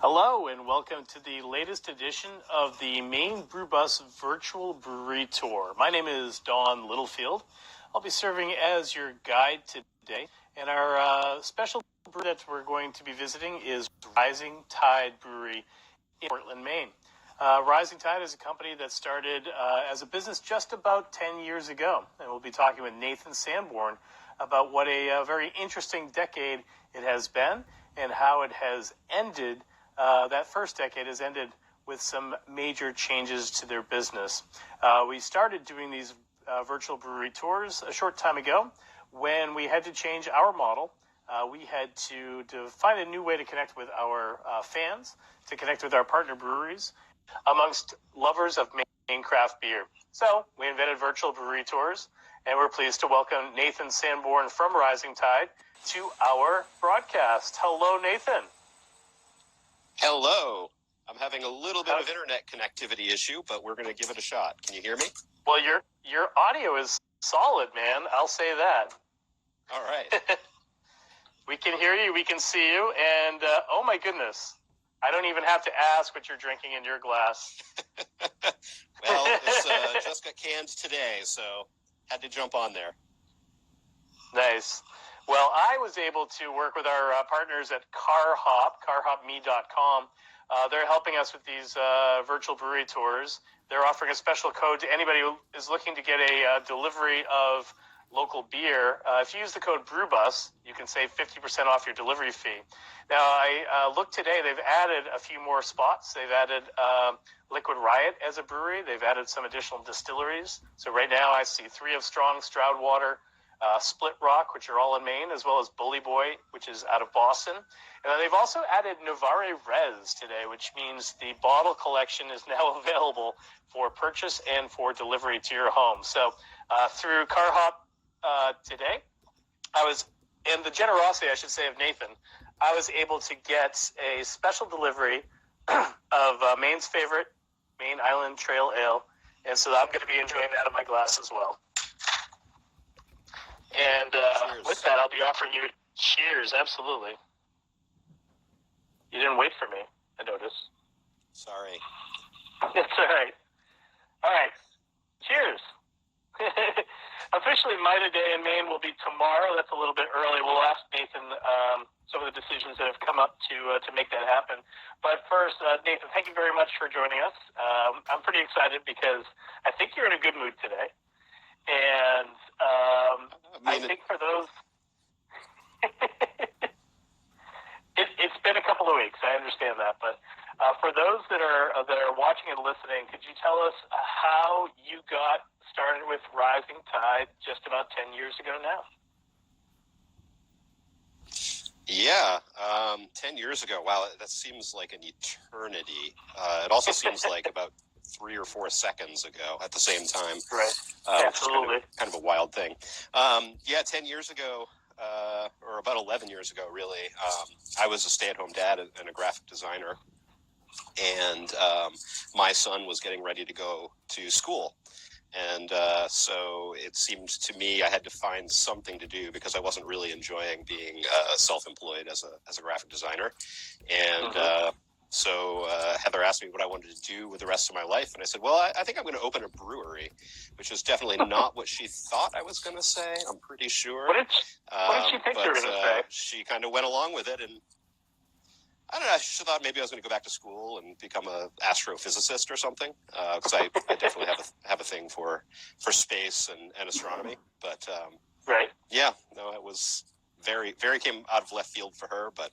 Hello and welcome to the latest edition of the Maine Brewbus Virtual Brewery Tour. My name is Don Littlefield. I'll be serving as your guide today, and our special brewery that we're going to be visiting is Rising Tide Brewery in Portland, Maine. Rising Tide is a company that started as a business just about 10 years ago, and we'll be talking with Nathan Sanborn about what a very interesting decade it has been and how it has ended. That first decade has ended with some major changes to their business. We started doing these virtual brewery tours a short time ago when we had to change our model. We had to find a new way to connect with our fans, to connect with our partner breweries, amongst lovers of Maine craft beer. So we invented virtual brewery tours, and we're pleased to welcome Nathan Sanborn from Rising Tide to our broadcast. Hello, Nathan. Hello. I'm having a little bit of internet connectivity issue, but we're going to give it a shot. Can you hear me? Well, your audio is solid, man. I'll say that. All right. We can hear you. We can see you. And, oh, my goodness. I don't even have to ask what you're drinking in your glass. Well, it's just got canned today, so had to jump on there. Nice. Well, I was able to work with our partners at carhopme.com. They're helping us with these virtual brewery tours. They're offering a special code to anybody who is looking to get a delivery of local beer. If you use the code BREWBUS, you can save 50% off your delivery fee. Now, I looked today. They've added a few more spots. They've added Liquid Riot as a brewery. They've added some additional distilleries. So right now I see 3 of Strong, Stroudwater, Split Rock, which are all in Maine, as well as Bully Boy, which is out of Boston. And then they've also added Novare Res today, which means the bottle collection is now available for purchase and for delivery to your home. So through CarHop today, and the generosity, I should say, of Nathan, I was able to get a special delivery of Maine's favorite Maine Island Trail Ale. And so I'm going to be enjoying that in my glass as well. And with that, I'll be offering you cheers. Absolutely. You didn't wait for me, I noticed. Sorry. It's all right. All right. Cheers. Officially, My Day in Maine will be tomorrow. That's a little bit early. We'll ask Nathan some of the decisions that have come up to make that happen. But first, Nathan, thank you very much for joining us. I'm pretty excited because I think you're in a good mood today. And I think for those, it's been a couple of weeks. I understand that, but for those that are watching and listening, could you tell us how you got started with Rising Tide just about 10 years ago now? Yeah, 10 years ago. Wow, that seems like an eternity. It also seems like about 3 or 4 seconds ago at the same time. Right. Absolutely. Kind of a wild thing. 10 years ago, or about 11 years ago, really, I was a stay-at-home dad and a graphic designer. And my son was getting ready to go to school. And so it seemed to me I had to find something to do because I wasn't really enjoying being self-employed as a graphic designer. And So Heather asked me what I wanted to do with the rest of my life, and I said, well, I think I'm going to open a brewery, which is definitely not what she thought I was going to say, I'm pretty sure. What did she think you were going to say? She kind of went along with it, and I don't know, she thought maybe I was going to go back to school and become an astrophysicist or something, because I definitely have a thing for space and astronomy. But right. Yeah, no, it was very came out of left field for her, but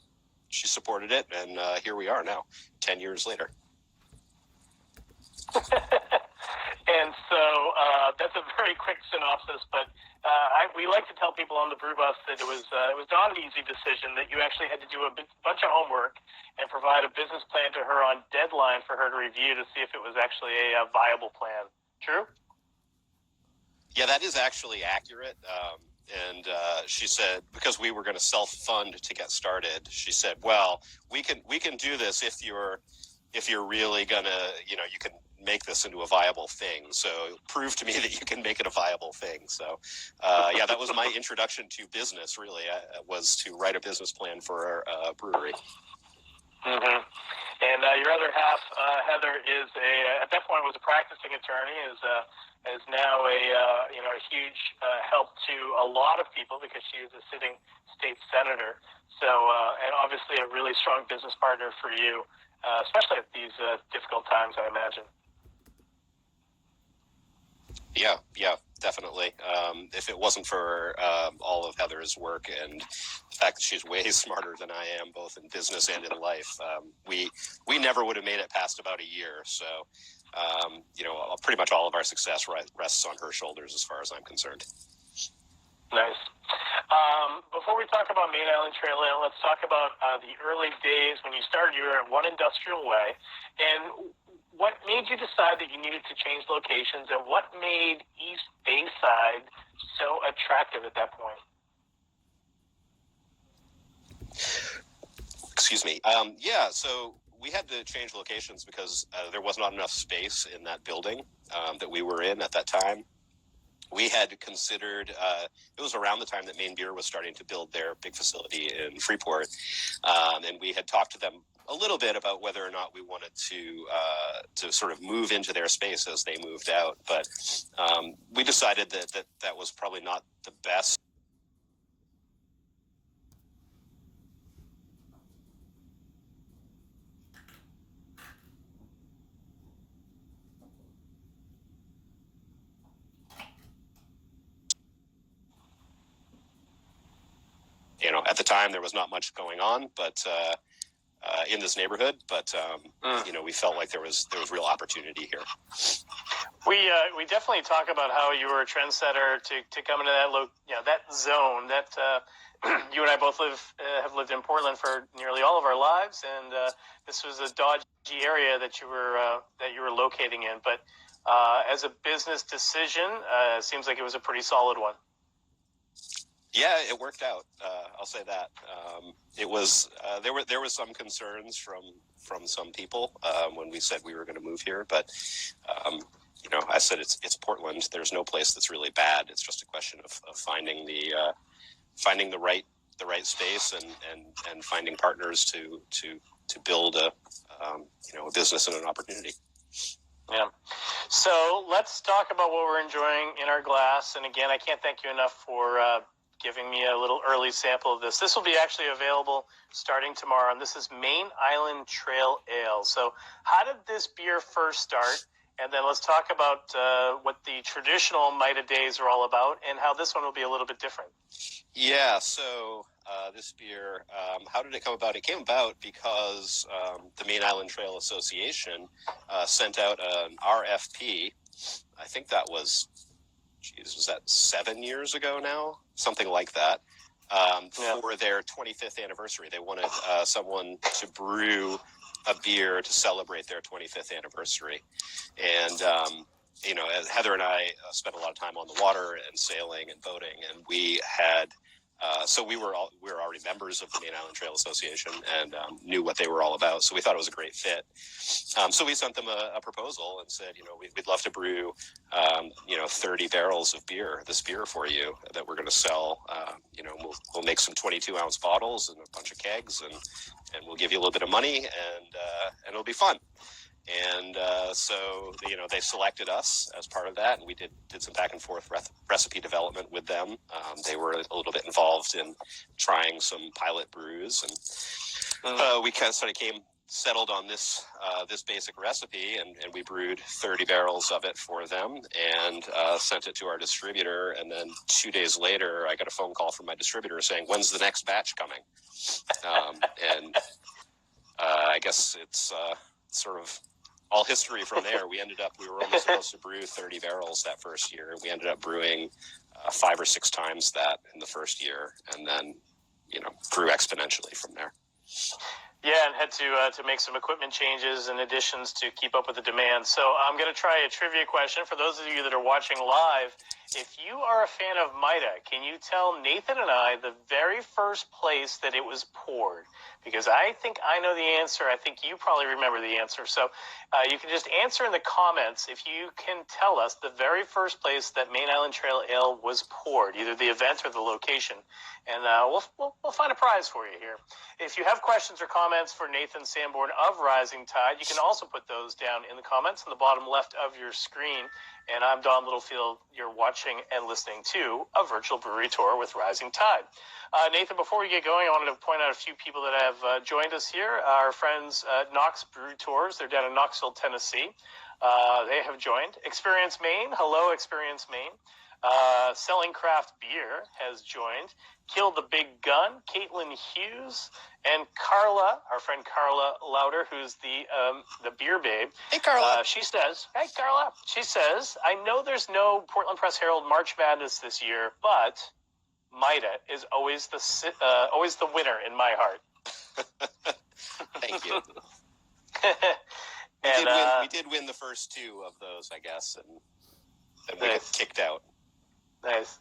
she supported it, and here we are now, 10 years later. And so that's a very quick synopsis, but we like to tell people on the Brew Bus that it was not an easy decision, that you actually had to do a bunch of homework and provide a business plan to her on deadline for her to review to see if it was actually a viable plan. True? Yeah, that is actually accurate. And she said, because we were going to self-fund to get started, she said, well, we can do this if you're really gonna, you can make this into a viable thing. So prove to me that you can make it a viable thing. So that was my introduction to business, really, was to write a business plan for a brewery. Mm-hmm. And your other half, Heather, is at that point was a practicing attorney, is now a huge help to a lot of people because she is a sitting state senator. So and obviously a really strong business partner for you, especially at these difficult times, I imagine. Yeah, definitely. If it wasn't for all of Heather's work and the fact that she's way smarter than I am, both in business and in life, we never would have made it past about a year. So, pretty much all of our success rests on her shoulders as far as I'm concerned. Nice. Before we talk about Maine Island Trail Ale, let's talk about the early days when you started. You were at One Industrial Way, and what made you decide that you needed to change locations, and what made East Bayside so attractive at that point? Excuse me. So we had to change locations because there was not enough space in that building that we were in at that time. We had considered, it was around the time that Maine Beer was starting to build their big facility in Freeport, and we had talked to them a little bit about whether or not we wanted to sort of move into their space as they moved out. But we decided that was probably not the best. At the time there was not much going on, but in this neighborhood, but we felt like there was real opportunity here. We definitely talk about how you were a trendsetter to come into that zone that you and I both have lived in Portland for nearly all of our lives, and this was a dodgy area that you were locating in. But as a business decision, it seems like it was a pretty solid one. Yeah, it worked out. I'll say that. It was there were some concerns from some people when we said we were going to move here, but I said it's Portland. There's no place that's really bad. It's just a question of finding the right space and finding partners to build a business and an opportunity. Yeah. So let's talk about what we're enjoying in our glass. And again, I can't thank you enough for giving me a little early sample of this. This will be actually available starting tomorrow, and this is Maine Island Trail Ale. So how did this beer first start? And then let's talk about what the traditional Mida Days are all about and how this one will be a little bit different. Yeah, so this beer, how did it come about? It came about because the Maine Island Trail Association sent out an RFP. I think that was 7 years ago now? Something like that. For their 25th anniversary. They wanted someone to brew a beer to celebrate their 25th anniversary. And, Heather and I spent a lot of time on the water and sailing and boating, and we had so we were already members of the Maine Island Trail Association and knew what they were all about. So we thought it was a great fit. So we sent them a proposal and said, we'd love to brew, 30 barrels of this beer for you that we're going to sell. We'll make some 22-ounce bottles and a bunch of kegs, and we'll give you a little bit of money, and it'll be fun. And so they selected us as part of that, and we did some back and forth recipe development with them. They were a little bit involved in trying some pilot brews, and we kind of settled on this basic recipe, and we brewed 30 barrels of it for them and sent it to our distributor. And then 2 days later, I got a phone call from my distributor saying, "When's the next batch coming?" And I guess it's sort of all history from there. We were only supposed to brew 30 barrels that first year. We ended up brewing 5 or 6 times that in the first year, and then grew exponentially from there. Yeah, and had to make some equipment changes and additions to keep up with the demand. So I'm going to try a trivia question. For those of you that are watching live, if you are a fan of Mida, can you tell Nathan and I the very first place that it was poured? Because I think I know the answer. I think you probably remember the answer. So you can just answer in the comments if you can tell us the very first place that Maine Island Trail Ale was poured, either the event or the location. And we'll find a prize for you here. If you have questions or comments, comments for Nathan Sanborn of Rising Tide. You can also put those down in the comments on the bottom left of your screen. And I'm Don Littlefield. You're watching and listening to a virtual brewery tour with Rising Tide. Nathan, before we get going, I wanted to point out a few people that have joined us here. Our friends at Knox Brew Tours. They're down in Knoxville, Tennessee. They have joined. Experience Maine. Hello, Experience Maine. Selling Craft Beer has joined. Kill the Big Gun, Caitlin Hughes, and Carla, our friend Carla Lauder, who's the beer babe. Hey, Carla. She says, I know there's no Portland Press Herald March Madness this year, but Maida is always the winner in my heart. Thank you. We did win the first two of those, I guess, and then we got kicked out. Nice.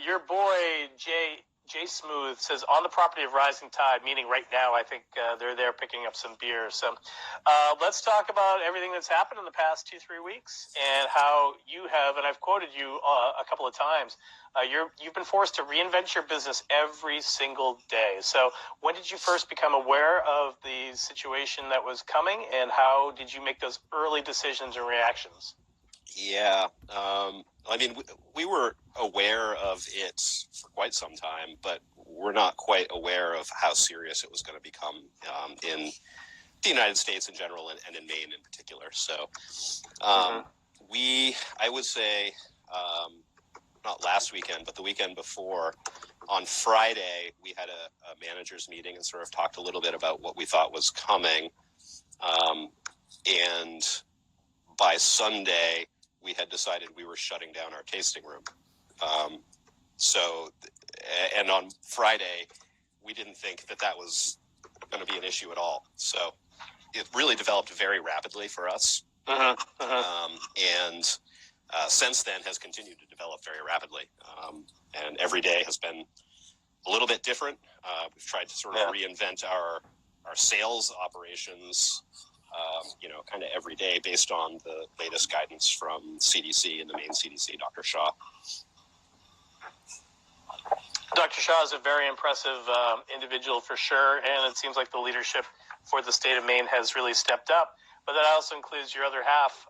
Your boy, Jay Smooth, says, on the property of Rising Tide, meaning right now, I think they're there picking up some beer. So let's talk about everything that's happened in the past 2-3 weeks and how you have, and I've quoted you a couple of times, you've been forced to reinvent your business every single day. So when did you first become aware of the situation that was coming, and how did you make those early decisions and reactions? Yeah. I mean, we were aware of it for quite some time, but we're not quite aware of how serious it was going to become in the United States in general and in Maine in particular. So I would say, not last weekend, but the weekend before, on Friday, we had a manager's meeting and sort of talked a little bit about what we thought was coming. And by Sunday, we had decided we were shutting down our tasting room. And on Friday, we didn't think that was going to be an issue at all. So it really developed very rapidly for us. And since then has continued to develop very rapidly. And every day has been a little bit different. We've tried to sort of reinvent our sales operations kind of every day based on the latest guidance from CDC and the Maine CDC, Dr. Shaw. Dr. Shaw is a very impressive individual for sure, and it seems like the leadership for the state of Maine has really stepped up. But that also includes your other half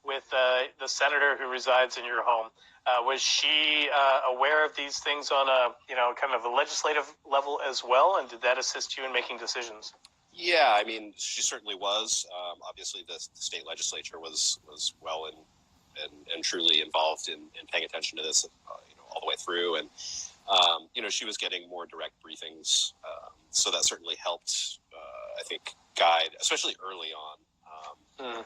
with the senator who resides in your home. Was she aware of these things on a kind of a legislative level as well, and did that assist you in making decisions? Yeah, I mean, she certainly was. Obviously, the state legislature was well and truly involved in paying attention to this, all the way through. And, she was getting more direct briefings. So that certainly helped, I think, guide, especially early on,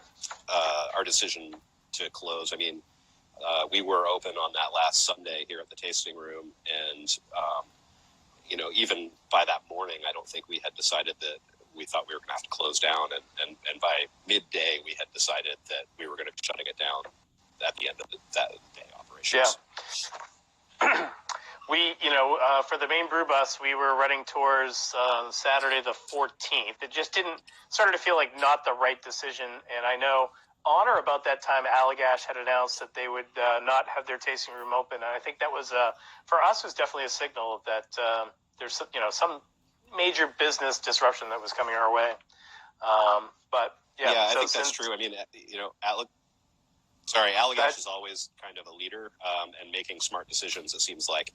our decision to close. I mean, we were open on that last Sunday here at the tasting room. And, even by that morning, I don't think we had decided that we thought we were going to have to close down, and by midday we had decided that we were going to be shutting it down at the end of that day operations. Yeah. We, for the Maine Brew Bus, we were running tours Saturday the 14th. It just started to feel like not the right decision. And I know on or about that time, Allagash had announced that they would not have their tasting room open. And I think that was, for us, was definitely a signal that there's, some major business disruption that was coming our way. But I think that's true. I mean, Allagash is always kind of a leader and making smart decisions, it seems like.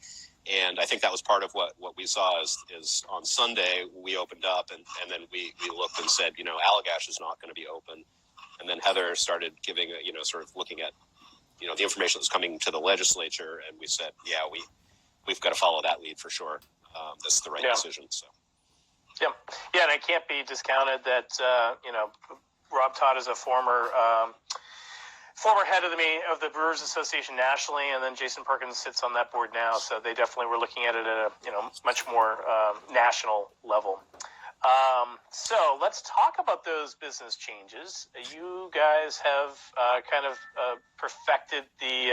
And I think that was part of what we saw is on Sunday we opened up and then we looked and said, Allagash is not going to be open. And then Heather started giving, sort of looking at, the information that's coming to the legislature. And we said, we've got to follow that lead for sure. That's the right decision. So. Yeah, and it can't be discounted that Rob Todd is a former head of the Brewers Association nationally, and then Jason Perkins sits on that board now. So they definitely were looking at it at a much more national level. So let's talk about those business changes. You guys have kind of perfected the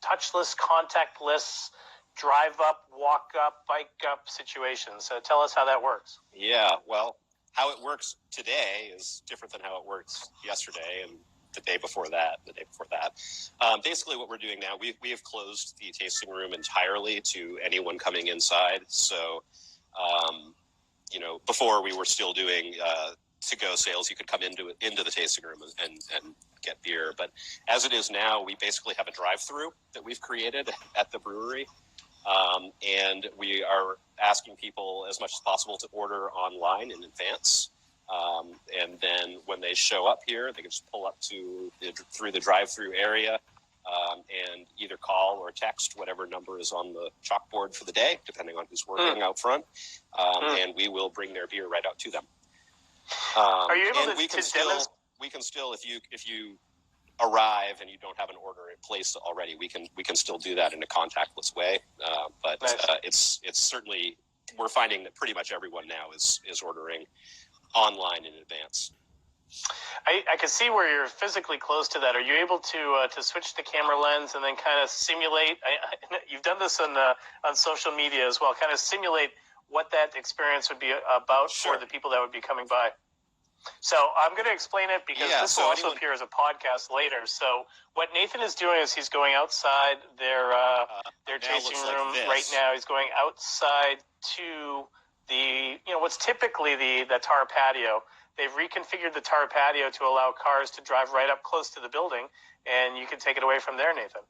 touchless, contactless, drive up, walk up, bike up situation. So tell us how that works. Yeah, well, how it works today is different than how it works yesterday and the day before that. Basically what we're doing now, we have closed the tasting room entirely to anyone coming inside. So, before we were still doing to-go sales, you could come into the tasting room and get beer. But as it is now, we basically have a drive-through that we've created at the brewery. And we are asking people as much as possible to order online in advance. And then when they show up here, they can just pull up through the drive-through area and either call or text whatever number is on the chalkboard for the day, depending on who's working out front. And we will bring their beer right out to them. Are you able and to we can still, if you arrive and you don't have an order in place already, we can still do that in a contactless way. But nice. It's certainly, we're finding that pretty much everyone now is ordering online in advance. I can see where you're physically close to that. Are you able to switch the camera lens and then kind of simulate? You've done this on social media as well. Kind of simulate what that experience would be about for the people that would be coming by. So I'm going to explain it because this will also appear as a podcast later. So what Nathan is doing is he's going outside their tasting room right now. He's going outside to the what's typically the tar patio. They've reconfigured the tar patio to allow cars to drive right up close to the building, and you can take it away from there, Nathan.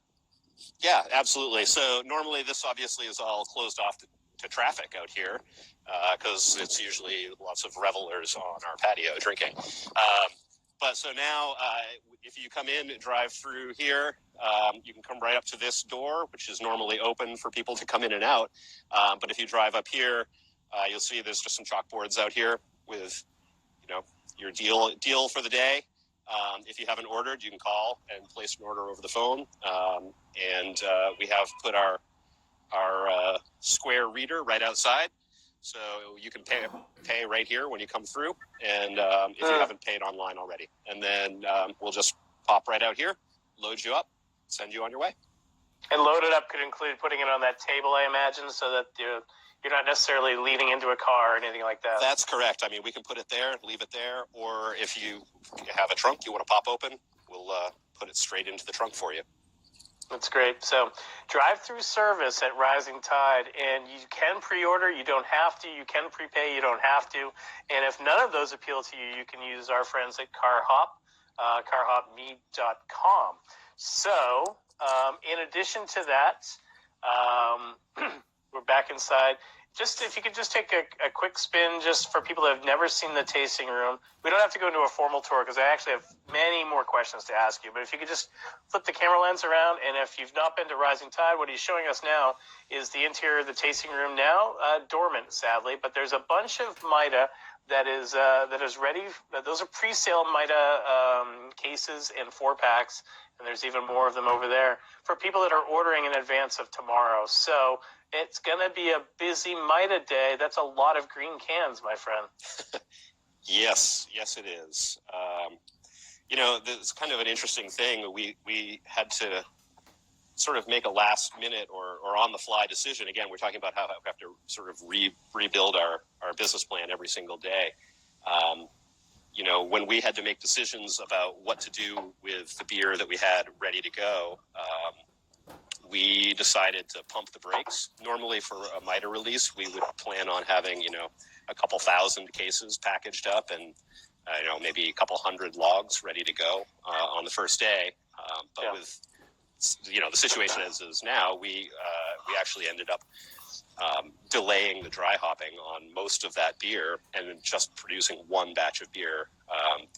Yeah, absolutely. So normally this obviously is all closed off to traffic out here because it's usually lots of revelers on our patio drinking. But so now if you come in and drive through here, you can come right up to this door, which is normally open for people to come in and out. But if you drive up here, you'll see there's just some chalkboards out here with your deal for the day. If you haven't ordered, you can call and place an order over the phone. And we have put our square reader right outside, so you can pay right here when you come through. And if you haven't paid online already, and then we'll just pop right out here, load you up, send you on your way. And load it up could include putting it on that table, I imagine, so that you're not necessarily leaning into a car or anything like that. That's correct. I mean, we can put it there, leave it there, or if you have a trunk you want to pop open, we'll put it straight into the trunk for you. That's great. So drive-through service at Rising Tide, and you can pre-order. You don't have to. You can prepay. You don't have to. And if none of those appeal to you, you can use our friends at CarHop, carhopme.com. So in addition to that, we're back inside. Just if you could just take a quick spin just for people that have never seen the tasting room. We don't have to go into a formal tour because I actually have many more questions to ask you. But if you could just flip the camera lens around, and if you've not been to Rising Tide, what he's showing us now is the interior of the tasting room now, dormant, sadly. But there's a bunch of Mida that is ready. Those are pre-sale Mida cases and 4-packs, and there's even more of them over there for people that are ordering in advance of tomorrow. So it's going to be a busy Mida day. That's a lot of green cans, my friend. Yes, it is. It's kind of an interesting thing. We had to sort of make a last minute or on the fly decision. Again, we're talking about how we have to sort of rebuild our business plan every single day. When we had to make decisions about what to do with the beer that we had ready to go, we decided to pump the brakes. Normally for a Mida release, we would plan on having, a couple thousand cases packaged up and, maybe a couple hundred logs ready to go on the first day. With, the situation as is now, we actually ended up delaying the dry hopping on most of that beer and just producing one batch of beer,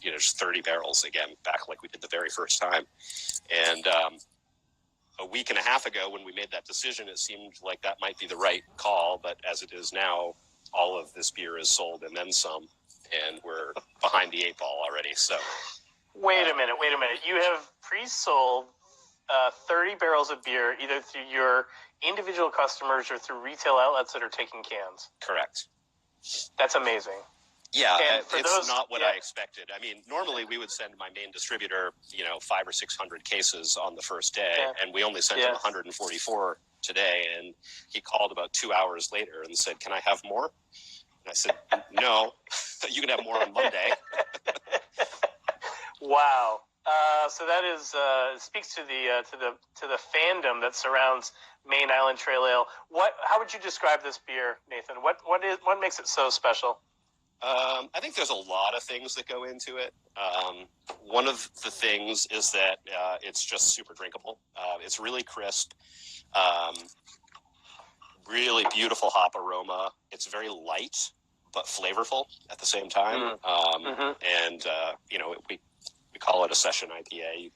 just 30 barrels again, back like we did the very first time. And a week and a half ago when we made that decision, it seemed like that might be the right call. But as it is now, all of this beer is sold and then some, and we're behind the 8 ball already. So wait a minute. You have pre-sold 30 barrels of beer either through your individual customers or through retail outlets that are taking cans. Correct. That's amazing. Yeah, it's not what I expected. I mean, normally we would send my main distributor, 500 or 600 cases on the first day, and we only sent him 144 today. And he called about 2 hours later and said, "Can I have more?" And I said, "No, you can have more on Monday." Wow. So that is speaks to the fandom that surrounds Maine Island Trail Ale. How would you describe this beer, Nathan? What makes it so special? I think there's a lot of things that go into it. One of the things is that it's just super drinkable. It's really crisp, really beautiful hop aroma. It's very light but flavorful at the same time. And we call it a session IPA.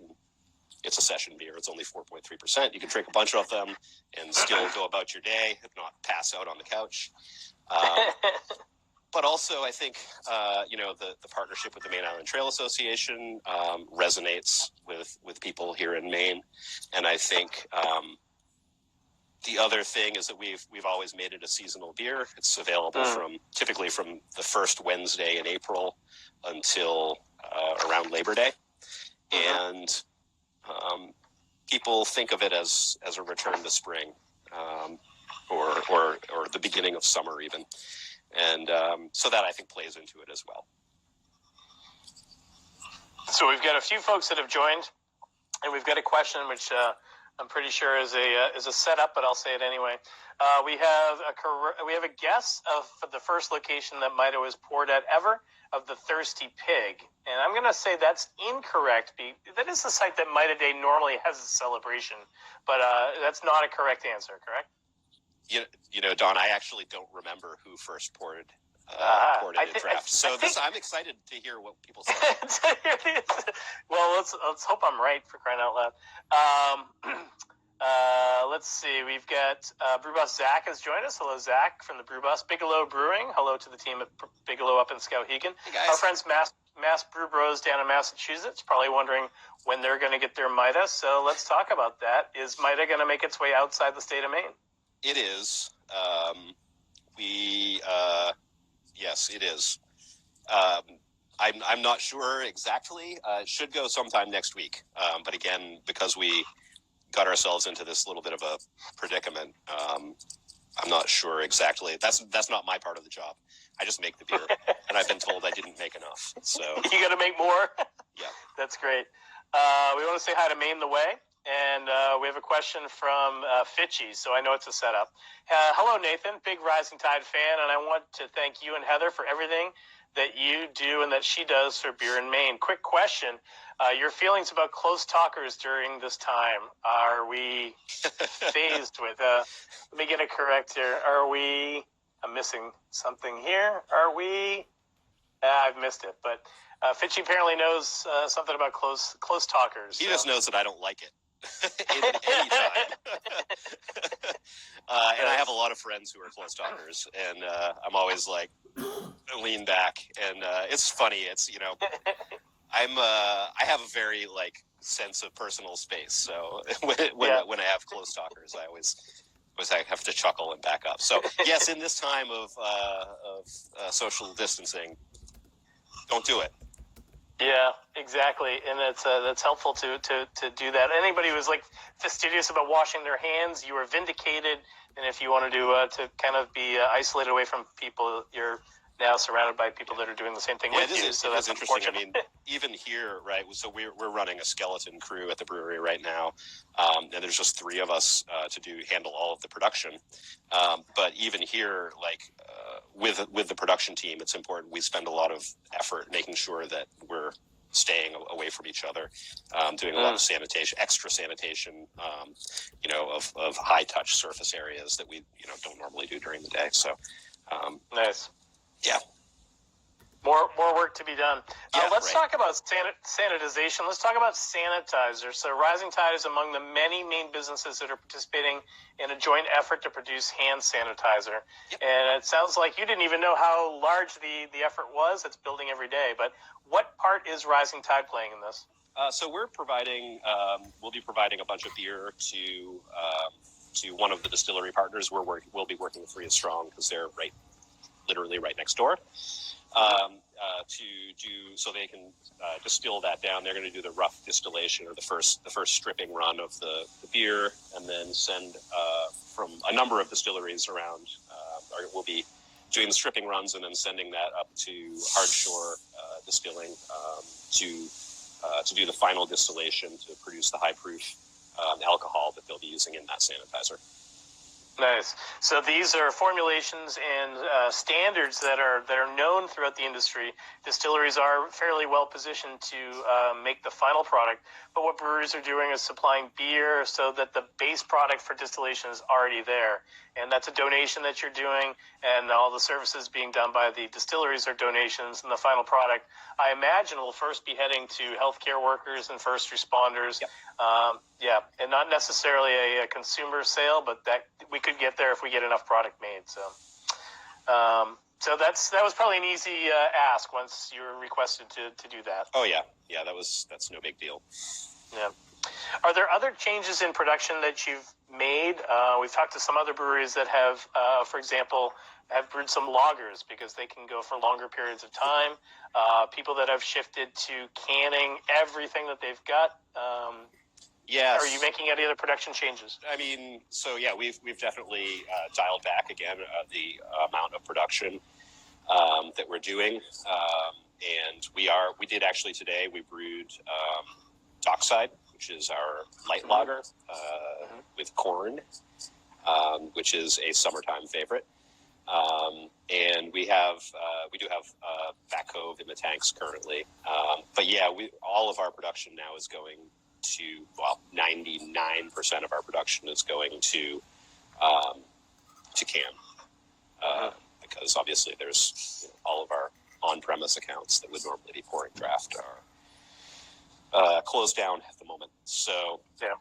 It's a session beer. It's only 4.3%. You can drink a bunch of them and still go about your day, if not pass out on the couch. But also, I think, the partnership with the Maine Island Trail Association resonates with people here in Maine. And I think the other thing is that we've always made it a seasonal beer. It's available typically from the first Wednesday in April until around Labor Day. And people think of it as a return to spring or the beginning of summer even. And so that, I think, plays into it as well. So we've got a few folks that have joined, and we've got a question which I'm pretty sure is a setup, but I'll say it anyway. We have a guess of the first location that Mida was poured at ever, of the Thirsty Pig, and I'm going to say that's incorrect. That is the site that Mida Day normally has a celebration, but that's not a correct answer. Correct? Don, I actually don't remember who first poured it in draft. I'm excited to hear what people say. Well, let's hope I'm right, for crying out loud. Let's see. We've got Brew Bus Zach has joined us. Hello, Zach from the Brew Bus. Bigelow Brewing. Hello to the team at Bigelow up in Skowhegan. Hey, guys. Our friends Mass Brew Bros down in Massachusetts, probably wondering when they're going to get their Mida. So let's talk about that. Is Mida going to make its way outside the state of Maine? It is. Yes, it is. I'm not sure exactly. It should go sometime next week. But again, because we got ourselves into this little bit of a predicament, I'm not sure exactly. That's not my part of the job. I just make the beer, and I've been told I didn't make enough. So you got to make more. Yeah, that's great. We want to say hi to Maine the Way. And we have a question from Fitchy, so I know it's a setup. Hello, Nathan, big Rising Tide fan, and I want to thank you and Heather for everything that you do and that she does for beer in Maine. Quick question, your feelings about close talkers during this time. Are we phased with, let me get it correct here. I'm missing something here. I've missed it, but Fitchy apparently knows something about close talkers. He just knows that I don't like it. Any time. And I have a lot of friends who are close talkers, and I'm always like lean back, and it's funny. It's I have a very sense of personal space, so when I have close talkers, I always have to chuckle and back up. So yes, in this time of social distancing, don't do it. Yeah, exactly, and that's helpful to do that. Anybody who's fastidious about washing their hands, you are vindicated. And if you want to kind of be isolated away from people, you're now surrounded by people that are doing the same thing with you. So that's interesting. I mean, even here, right? So we're running a skeleton crew at the brewery right now, and there's just 3 of us to handle all of the production. But even here, with the production team, it's important we spend a lot of effort making sure that we're staying away from each other, doing a lot of sanitation, extra sanitation, of high touch surface areas that we don't normally do during the day. So nice. Yeah. More work to be done. Let's right. talk about sanitization. Let's talk about sanitizer. So Rising Tide is among the many Maine businesses that are participating in a joint effort to produce hand sanitizer. Yep. And it sounds like you didn't even know how large the effort was. It's building every day. But what part is Rising Tide playing in this? So we'll be providing a bunch of beer to one of the distillery partners. We'll be working with 3 Strong because they're literally right next door. So they can distill that down. They're going to do the rough distillation or the first stripping run of the beer, and then send from a number of distilleries around. We'll be doing the stripping runs and then sending that up to Hardshore Distilling to to do the final distillation to produce the high proof alcohol that they'll be using in that sanitizer. Nice. So these are formulations and standards that are known throughout the industry. Distilleries are fairly well positioned to make the final product, but what breweries are doing is supplying beer so that the base product for distillation is already there, and that's a donation that you're doing, and all the services being done by the distilleries are donations, and the final product, I imagine, will first be heading to healthcare workers and first responders. Yep. And not necessarily a consumer sale, but that we could get there if we get enough product made. So that was probably an easy ask once you were requested to do that. Oh yeah, that's no big deal. Yeah. Are there other changes in production that you've made? We've talked to some other breweries that have, for example, have brewed some lagers because they can go for longer periods of time. People that have shifted to canning everything that they've got. Yes. Are you making any other production changes? I mean, so yeah, we've definitely dialed back again the amount of production that we're doing, and we did actually today. We brewed Dockside, which is our light lager with corn, which is a summertime favorite, and we do have Back Cove in the tanks currently, but yeah, all of our production now is going to 99% of our production is going to can, because obviously there's all of our on-premise accounts that would normally be pouring draft are closed down at the moment. So yeah.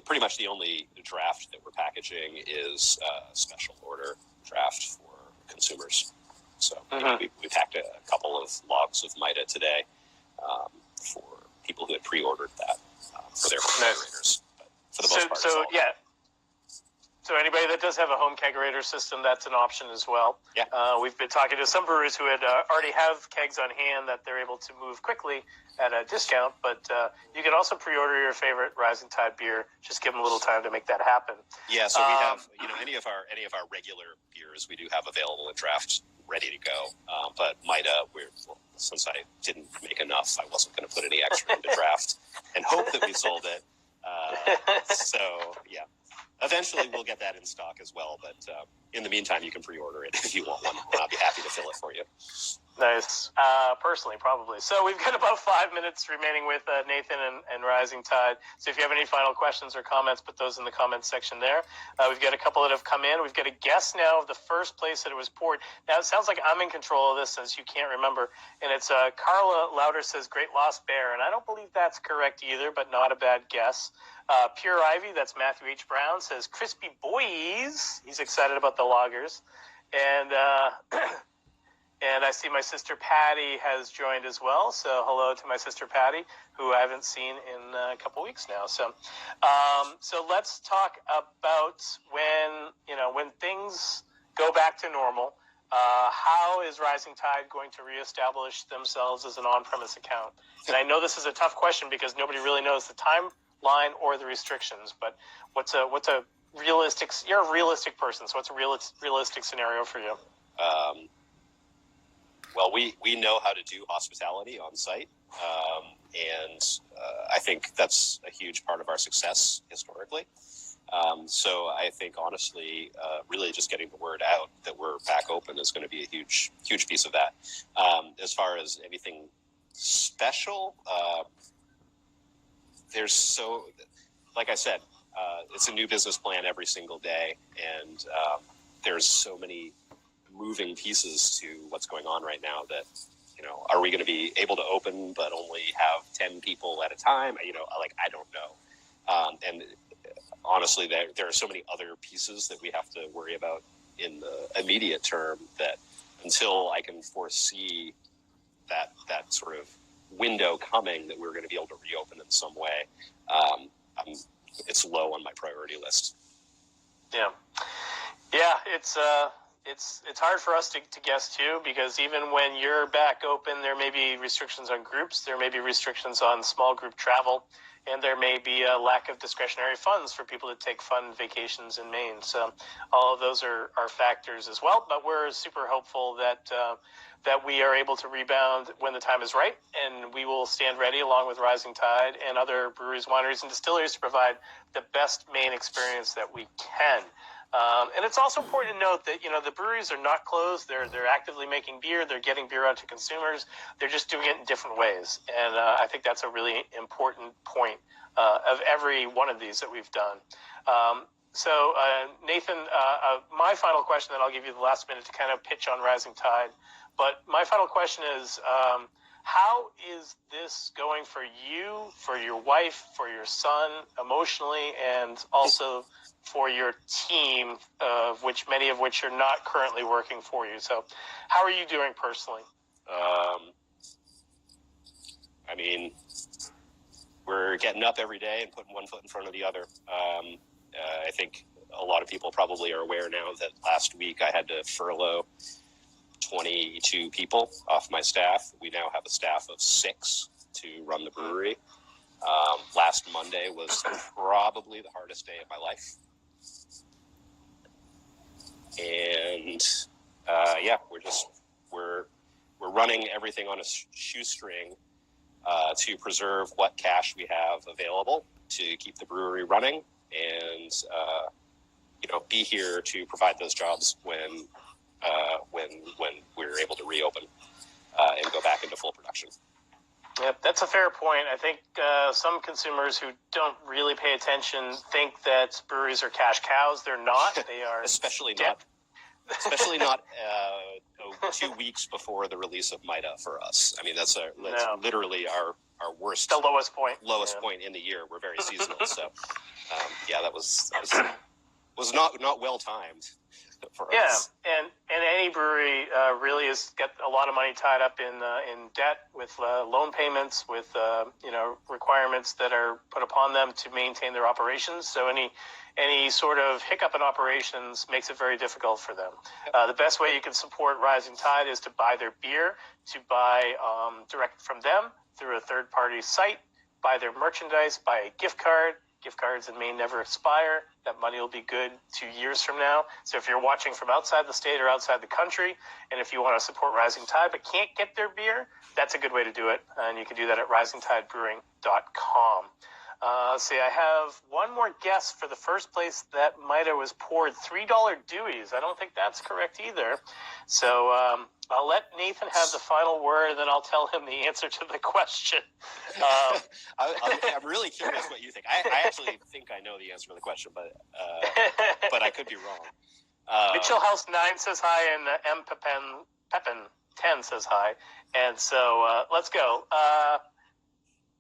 Pretty much the only draft that we're packaging is special order draft for consumers. So we packed a couple of logs of Mida today for people who had pre-ordered that for their refrigerators. But for the most part, yeah. So anybody that does have a home kegerator system, that's an option as well. Yeah. We've been talking to some brewers who had already have kegs on hand that they're able to move quickly at a discount, but you can also pre-order your favorite Rising Tide beer. Just give them a little time to make that happen. Yeah, so we have, any of our regular beers we do have available in draft, ready to go. But Mida, since I didn't make enough, I wasn't going to put any extra into draft and hope that we sold it. So yeah. Eventually, we'll get that in stock as well, but in the meantime, you can pre-order it if you want one, and I'll be happy to fill it for you. Nice. Personally, probably. So we've got about 5 minutes remaining with Nathan and Rising Tide. So if you have any final questions or comments, put those in the comments section there. We've got a couple that have come in. We've got a guess now of the first place that it was poured. Now, it sounds like I'm in control of this since you can't remember. And it's Carla Louder says Great Lost Bear, and I don't believe that's correct either, but not a bad guess. Pure Ivy, that's Matthew H. Brown, says Crispy Boys. He's excited about the lagers. And and I see my sister Patty has joined as well. So hello to my sister Patty, who I haven't seen in a couple weeks now. So so let's talk about when things go back to normal. How is Rising Tide going to reestablish themselves as an on-premise account? And I know this is a tough question because nobody really knows the timeline or the restrictions. But what's a realistic? You're a realistic person, so what's a realistic scenario for you? Well, we know how to do hospitality on site, and I think that's a huge part of our success historically. So I think, honestly, really just getting the word out that we're back open is going to be a huge piece of that. As far as anything special, like I said, it's a new business plan every single day, and there's so many moving pieces to what's going on right now that, are we going to be able to open but only have 10 people at a time? I don't know. And honestly, there are so many other pieces that we have to worry about in the immediate term that until I can foresee that sort of window coming that we're going to be able to reopen in some way, it's low on my priority list. Yeah, it's it's hard for us to guess too, because even when you're back open, there may be restrictions on groups, there may be restrictions on small group travel, and there may be a lack of discretionary funds for people to take fun vacations in Maine. So all of those are factors as well. But we're super hopeful that that we are able to rebound when the time is right, and we will stand ready along with Rising Tide and other breweries, wineries, and distilleries to provide the best Maine experience that we can. And it's also important to note that, the breweries are not closed. They're actively making beer. They're getting beer out to consumers. They're just doing it in different ways. And I think that's a really important point of every one of these that we've done. So Nathan, my final question, then I'll give you the last minute to kind of pitch on Rising Tide. But my final question is, how is this going for you, for your wife, for your son, emotionally, and also for your team, many of which are not currently working for you? So how are you doing personally? I mean, we're getting up every day and putting one foot in front of the other. I think a lot of people probably are aware now that last week I had to furlough 22 people off my staff. We now have a staff of 6 to run the brewery. Last Monday was probably the hardest day of my life. And we're running everything on a shoestring to preserve what cash we have available to keep the brewery running, and be here to provide those jobs when we're able to reopen and go back into full production. Yep, that's a fair point. I think some consumers who don't really pay attention think that breweries are cash cows. They're not. They are especially not 2 weeks before the release of MITA for us. I mean, that's literally our worst, the lowest point point in the year. We're very seasonal, so that was not well timed for us. And any brewery really has got a lot of money tied up in debt with loan payments, with requirements that are put upon them to maintain their operations. So any sort of hiccup in operations makes it very difficult for them. The best way you can support Rising Tide is to buy their beer, to buy direct from them through a third-party site, buy their merchandise, buy a gift card. Gift cards in Maine never expire. That money will be good 2 years from now. So if you're watching from outside the state or outside the country, and if you want to support Rising Tide but can't get their beer, that's a good way to do it. And you can do that at risingtidebrewing.com. Let's see, I have one more guess for the first place that MITA was poured $3 Deweys. I don't think that's correct either. So I'll let Nathan have the final word, and then I'll tell him the answer to the question. I'm really curious what you think. I actually think I know the answer to the question, but I could be wrong. Mitchell House 9 says hi, and M. Pepin 10 says hi. And so let's go.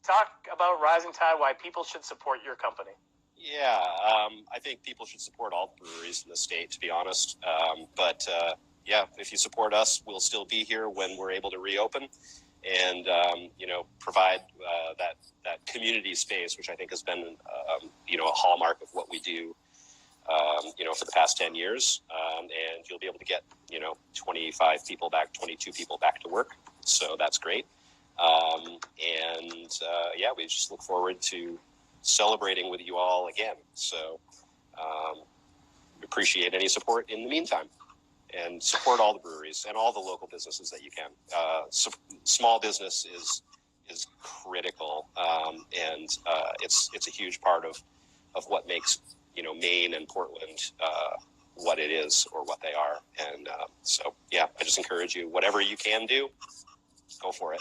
Talk about Rising Tide, why people should support your company. Yeah, I think people should support all breweries in the state, to be honest. But if you support us, we'll still be here when we're able to reopen and, provide that community space, which I think has been, a hallmark of what we do, for the past 10 years. And you'll be able to get, 25 people back, 22 people back to work. So that's great. We just look forward to celebrating with you all again. So we appreciate any support in the meantime, and support all the breweries and all the local businesses that you can. Small business is critical, and it's a huge part of what makes Maine and Portland what it is or what they are. And I just encourage you, whatever you can do, go for it.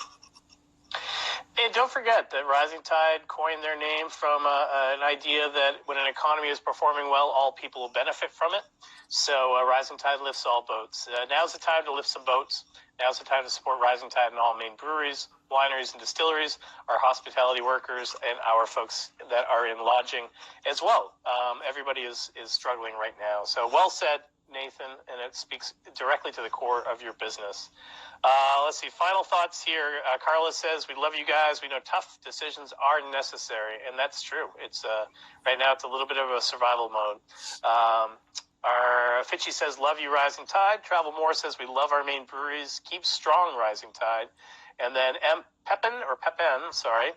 And don't forget that Rising Tide coined their name from an idea that when an economy is performing well, all people will benefit from it. So Rising Tide lifts all boats. Now's the time to lift some boats. Now's the time to support Rising Tide and all Maine breweries, wineries, and distilleries, our hospitality workers, and our folks that are in lodging as well. Everybody is struggling right now. So well said, Nathan, and it speaks directly to the core of your business. Let's see, final thoughts here. Carla says, we love you guys. We know tough decisions are necessary, and that's true. It's right now it's a little bit of a survival mode. Our Fitchy says, love you, Rising Tide. Travel More says, we love our Maine breweries. Keep strong, Rising Tide. And then M. Pepin,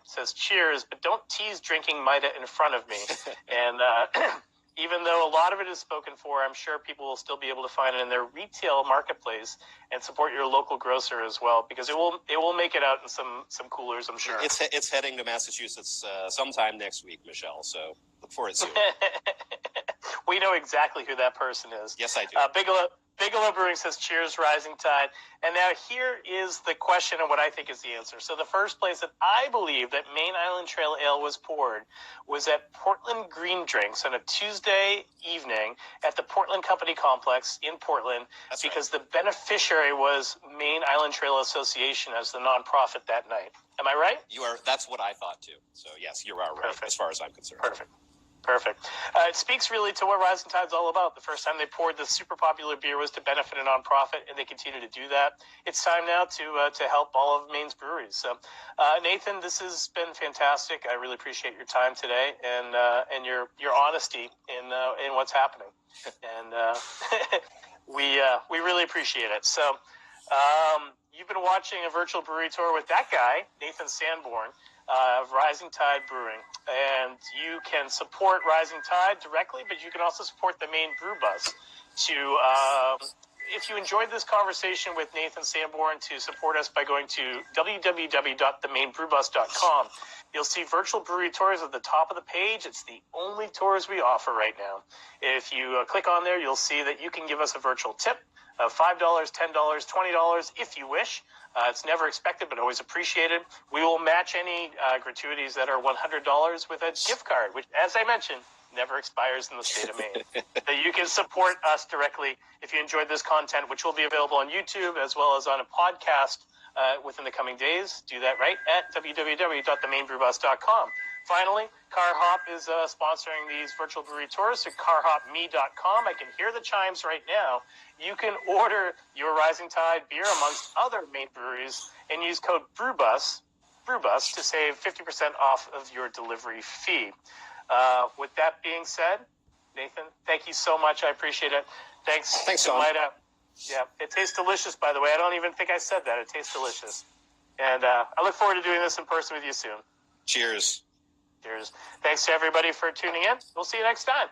says, cheers, but don't tease drinking Mida in front of me. And even though a lot of it is spoken for, I'm sure people will still be able to find it in their retail marketplace and support your local grocer as well, because it will make it out in some coolers, I'm sure. It's heading to Massachusetts sometime next week, Michelle, so look for it soon. We know exactly who that person is. Yes, I do. Bigelow Brewing says, cheers, Rising Tide. And now here is the question and what I think is the answer. So the first place that I believe that Maine Island Trail Ale was poured was at Portland Green Drinks on a Tuesday evening at the Portland Company Complex in Portland. That's because right. The beneficiary was Maine Island Trail Association as the nonprofit that night. Am I right? You are. That's what I thought too. So yes, you are right. Perfect. As far as I'm concerned. Perfect. It speaks really to what Rising Tide's all about. The first time they poured this super popular beer was to benefit a nonprofit, and they continue to do that. It's time now to help all of Maine's breweries. So, Nathan, this has been fantastic. I really appreciate your time today and your honesty in what's happening, and we really appreciate it. So, you've been watching a virtual brewery tour with that guy, Nathan Sanborn, of Rising Tide Brewing. And you can support Rising Tide directly, but you can also support the Maine Brew Bus if you enjoyed this conversation with Nathan Sanborn, to support us by going to www.themainbrewbus.com. You'll see virtual brewery tours at the top of the page. It's the only tours we offer right now. If you click on there, you'll see that you can give us a virtual tip of $5, $10, $20 if you wish. It's never expected, but always appreciated. We will match any gratuities that are $100 with a gift card, which, as I mentioned, never expires in the state of Maine. So you can support us directly if you enjoyed this content, which will be available on YouTube as well as on a podcast within the coming days. Do that right at www.themainbrewbus.com. Finally, Car Hop is sponsoring these virtual brewery tours, so carhopme.com. I can hear the chimes right now. You can order your Rising Tide beer amongst other Maine breweries and use code BREWBUS to save 50% off of your delivery fee. With that being said, Nathan, thank you so much. I appreciate it. Thanks to Tom. Mida. Yeah, it tastes delicious, by the way. I don't even think I said that. It tastes delicious. And I look forward to doing this in person with you soon. Cheers. Cheers. Thanks to everybody for tuning in. We'll see you next time.